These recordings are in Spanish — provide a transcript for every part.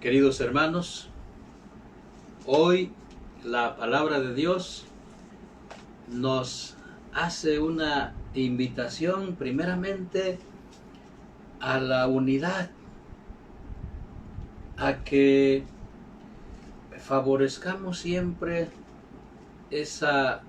Queridos hermanos, hoy la palabra de Dios nos hace una invitación primeramente a la unidad, a que favorezcamos siempre esa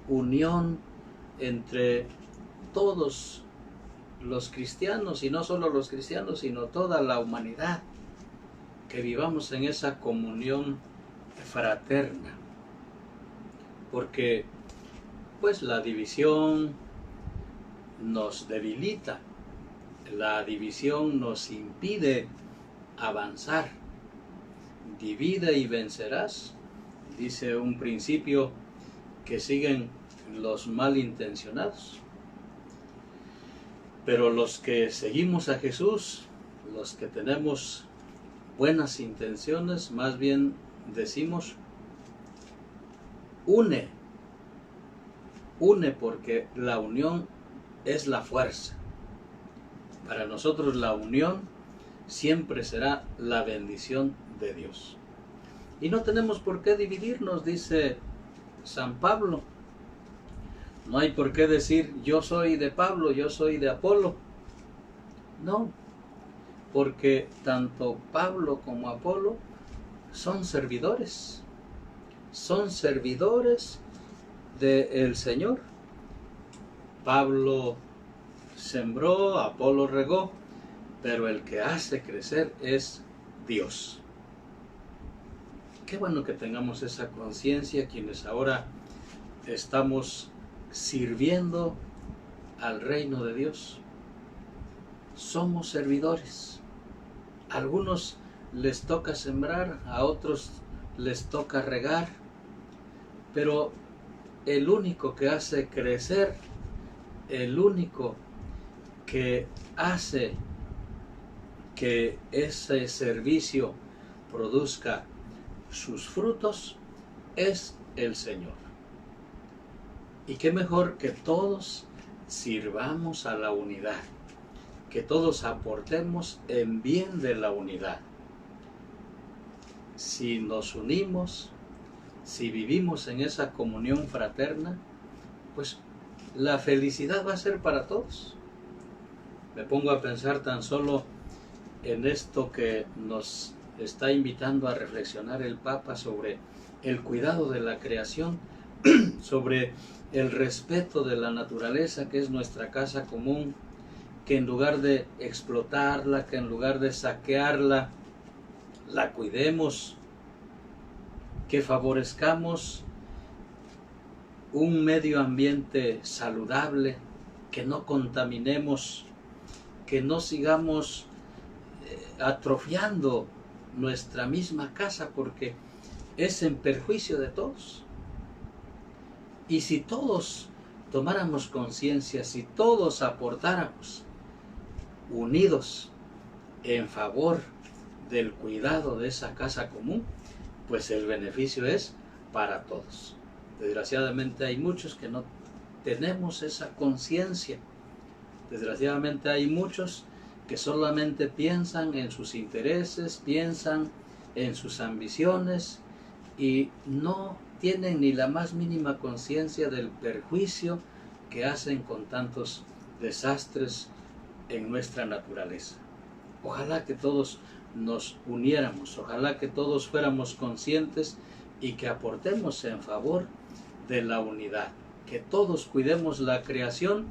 unión entre todos los cristianos, y no solo los cristianos, sino toda la humanidad, que vivamos en esa comunión fraterna, porque pues la división nos debilita, la división nos impide avanzar. Divide y vencerás, dice un principio que siguen los malintencionados. Pero los que seguimos a Jesús, los que tenemos buenas intenciones, más bien decimos, une, porque la unión es la fuerza. Para nosotros la unión siempre será la bendición de Dios. Y no tenemos por qué dividirnos, dice San Pablo. No hay por qué decir yo soy de Pablo, yo soy de Apolo. No, porque tanto Pablo como Apolo son servidores del Señor. Pablo sembró, Apolo regó, pero el que hace crecer es Dios. Qué bueno que tengamos esa conciencia quienes ahora estamos sirviendo al reino de Dios. Somos servidores. A algunos les toca sembrar, a otros les toca regar, pero el único que hace crecer, el único que hace que ese servicio produzca sus frutos es el Señor. Y qué mejor que todos sirvamos a la unidad, que todos aportemos en bien de la unidad. Si nos unimos, si vivimos en esa comunión fraterna, pues la felicidad va a ser para todos. Me pongo a pensar tan solo en esto que nos está invitando a reflexionar el Papa sobre el cuidado de la creación, sobre el respeto de la naturaleza, que es nuestra casa común, que en lugar de explotarla, que en lugar de saquearla, la cuidemos, que favorezcamos un medio ambiente saludable, que no contaminemos, que no sigamos atrofiando nuestra misma casa, porque es en perjuicio de todos. Y si todos tomáramos conciencia, si todos aportáramos unidos en favor del cuidado de esa casa común, pues el beneficio es para todos. Desgraciadamente hay muchos que no tenemos esa conciencia. Desgraciadamente hay muchos que solamente piensan en sus intereses, piensan en sus ambiciones y no tienen ni la más mínima conciencia del perjuicio que hacen con tantos desastres en nuestra naturaleza. Ojalá que todos nos uniéramos, ojalá que todos fuéramos conscientes y que aportemos en favor de la unidad, que todos cuidemos la creación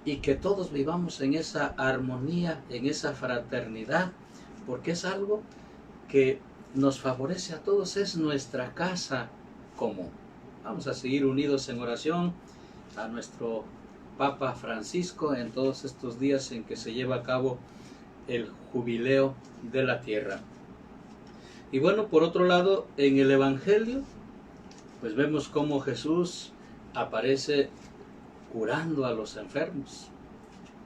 y que todos vivamos en esa armonía, en esa fraternidad, porque es algo que nos favorece a todos, es nuestra casa común. Vamos a seguir unidos en oración a nuestro Papa Francisco en todos estos días en que se lleva a cabo el jubileo de la tierra. Y bueno, por otro lado, en el Evangelio, pues vemos cómo Jesús aparece curando a los enfermos.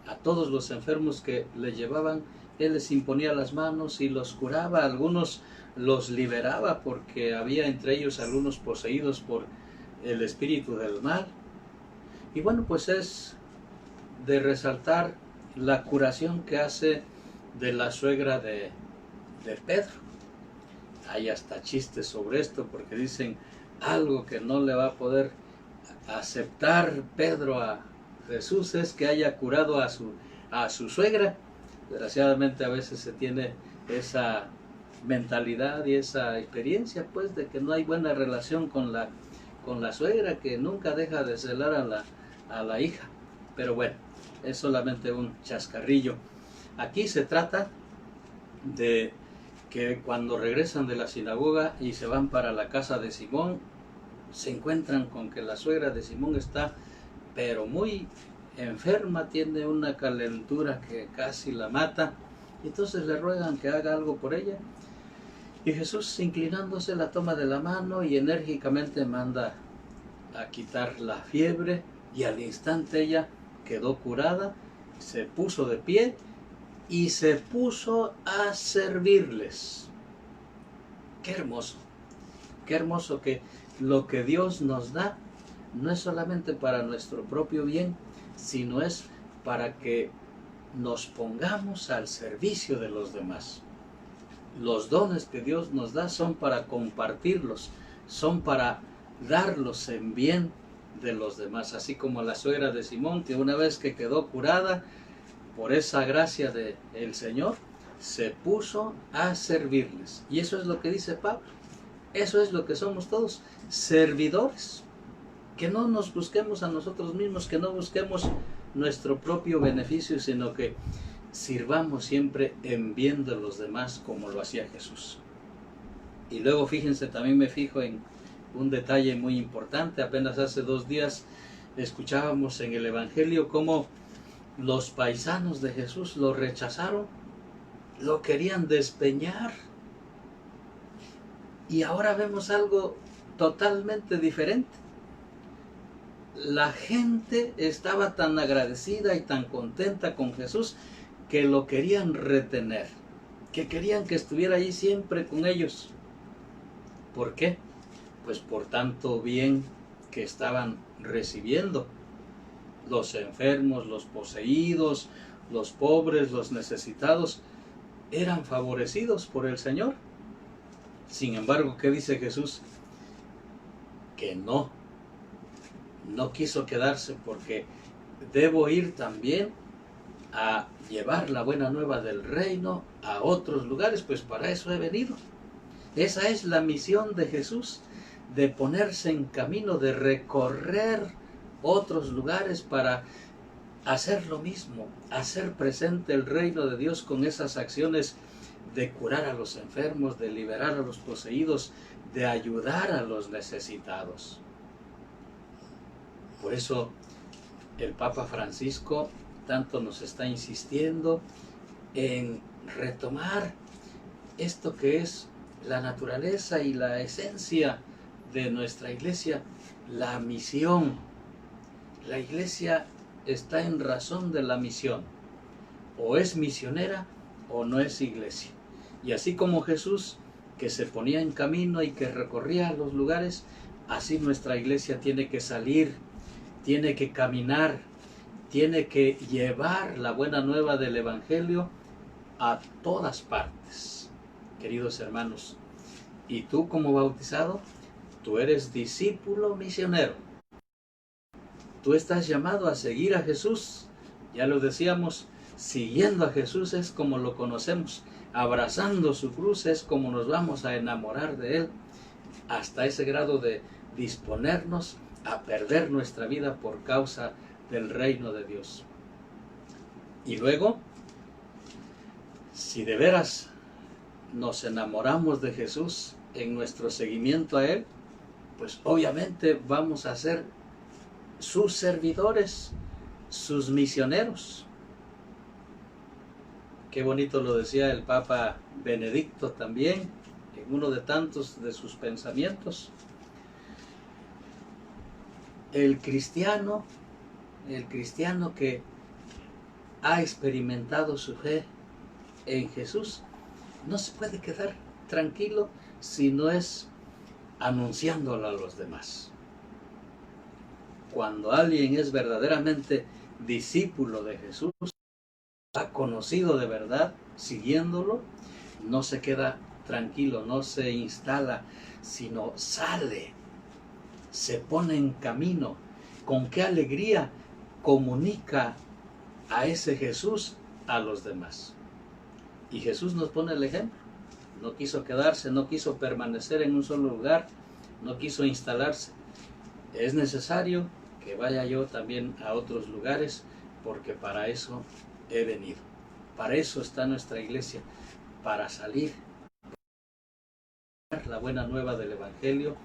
A todos los enfermos que le llevaban, Él les imponía las manos y los curaba. A algunos los liberaba porque había entre ellos algunos poseídos por el espíritu del mal. Y bueno, pues es de resaltar la curación que hace de la suegra de Pedro. Hay hasta chistes sobre esto porque dicen algo que no le va a poder aceptar Pedro a Jesús es que haya curado a su suegra. Desgraciadamente a veces se tiene esa mentalidad y esa experiencia pues de que no hay buena relación con la suegra, que nunca deja de celar a la hija. Pero bueno, es solamente un chascarrillo. Aquí se trata de que cuando regresan de la sinagoga y se van para la casa de Simón, se encuentran con que la suegra de Simón está pero muy enferma, tiene una calentura que casi la mata. Entonces le ruegan que haga algo por ella. Y Jesús, inclinándose, la toma de la mano y enérgicamente manda a quitar la fiebre. Y al instante ella quedó curada, se puso de pie y se puso a servirles. Qué hermoso que lo que Dios nos da no es solamente para nuestro propio bien, sino es para que nos pongamos al servicio de los demás. Los dones que Dios nos da son para compartirlos, son para darlos en bien de los demás, así como la suegra de Simón, que una vez que quedó curada por esa gracia del Señor, se puso a servirles. Y eso es lo que dice Pablo, eso es lo que somos todos, servidores. Que no nos busquemos a nosotros mismos, que no busquemos nuestro propio beneficio, sino que sirvamos siempre en bien de los demás como lo hacía Jesús. Y luego fíjense, también me fijo en un detalle muy importante. Apenas hace 2 días escuchábamos en el Evangelio cómo los paisanos de Jesús lo rechazaron, lo querían despeñar. Y ahora vemos algo totalmente diferente. La gente estaba tan agradecida y tan contenta con Jesús que lo querían retener, que querían que estuviera ahí siempre con ellos. ¿Por qué? Pues por tanto bien que estaban recibiendo. Los enfermos, los poseídos, los pobres, los necesitados, eran favorecidos por el Señor. Sin embargo, ¿qué dice Jesús? Que no quiso quedarse, porque debo ir también a llevar la buena nueva del reino a otros lugares, pues para eso he venido. Esa es la misión de Jesús, de ponerse en camino, de recorrer otros lugares para hacer lo mismo, hacer presente el reino de Dios con esas acciones de curar a los enfermos, de liberar a los poseídos, de ayudar a los necesitados. Por eso el Papa Francisco tanto nos está insistiendo en retomar esto que es la naturaleza y la esencia de nuestra iglesia, la misión. La iglesia está en razón de la misión. O es misionera o no es iglesia. Y así como Jesús, que se ponía en camino y que recorría los lugares, así nuestra iglesia tiene que salir, tiene que caminar, tiene que llevar la buena nueva del Evangelio a todas partes. Queridos hermanos, y tú como bautizado, tú eres discípulo misionero. Tú estás llamado a seguir a Jesús. Ya lo decíamos, siguiendo a Jesús es como lo conocemos. Abrazando su cruz es como nos vamos a enamorar de Él, hasta ese grado de disponernos a perder nuestra vida por causa del reino de Dios. Y luego, si de veras nos enamoramos de Jesús en nuestro seguimiento a Él, pues obviamente vamos a ser sus servidores, sus misioneros. Qué bonito lo decía el Papa Benedicto también, en uno de tantos de sus pensamientos. El cristiano que ha experimentado su fe en Jesús no se puede quedar tranquilo si no es anunciándolo a los demás. Cuando alguien es verdaderamente discípulo de Jesús, ha conocido de verdad, siguiéndolo, no se queda tranquilo, no se instala, sino sale, se pone en camino. Con qué alegría comunica a ese Jesús a los demás. Y Jesús nos pone el ejemplo. No quiso quedarse, no quiso permanecer en un solo lugar, no quiso instalarse. Es necesario que vaya yo también a otros lugares, porque para eso he venido. Para eso está nuestra iglesia, para salir, la buena nueva del Evangelio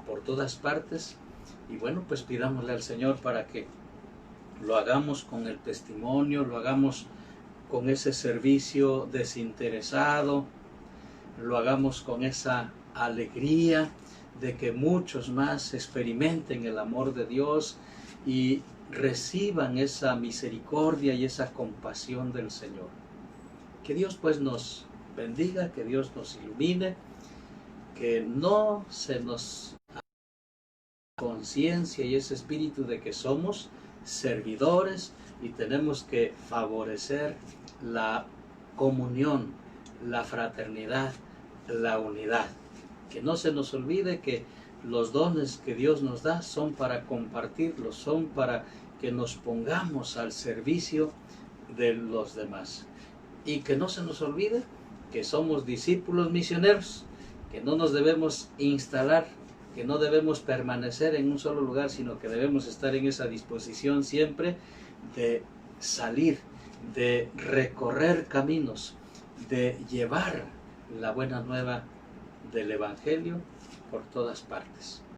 por todas partes. Y bueno, pues pidámosle al Señor para que lo hagamos con el testimonio, lo hagamos con ese servicio desinteresado, lo hagamos con esa alegría de que muchos más experimenten el amor de Dios y reciban esa misericordia y esa compasión del Señor. Que Dios pues nos bendiga, que Dios nos ilumine, que no se nos haga conciencia y ese espíritu de que somos servidores y tenemos que favorecer la comunión, la fraternidad, la unidad. Que no se nos olvide que los dones que Dios nos da son para compartirlos, son para que nos pongamos al servicio de los demás. Y que no se nos olvide que somos discípulos misioneros, que no nos debemos instalar, que no debemos permanecer en un solo lugar, sino que debemos estar en esa disposición siempre de salir, de recorrer caminos, de llevar la buena nueva del Evangelio por todas partes.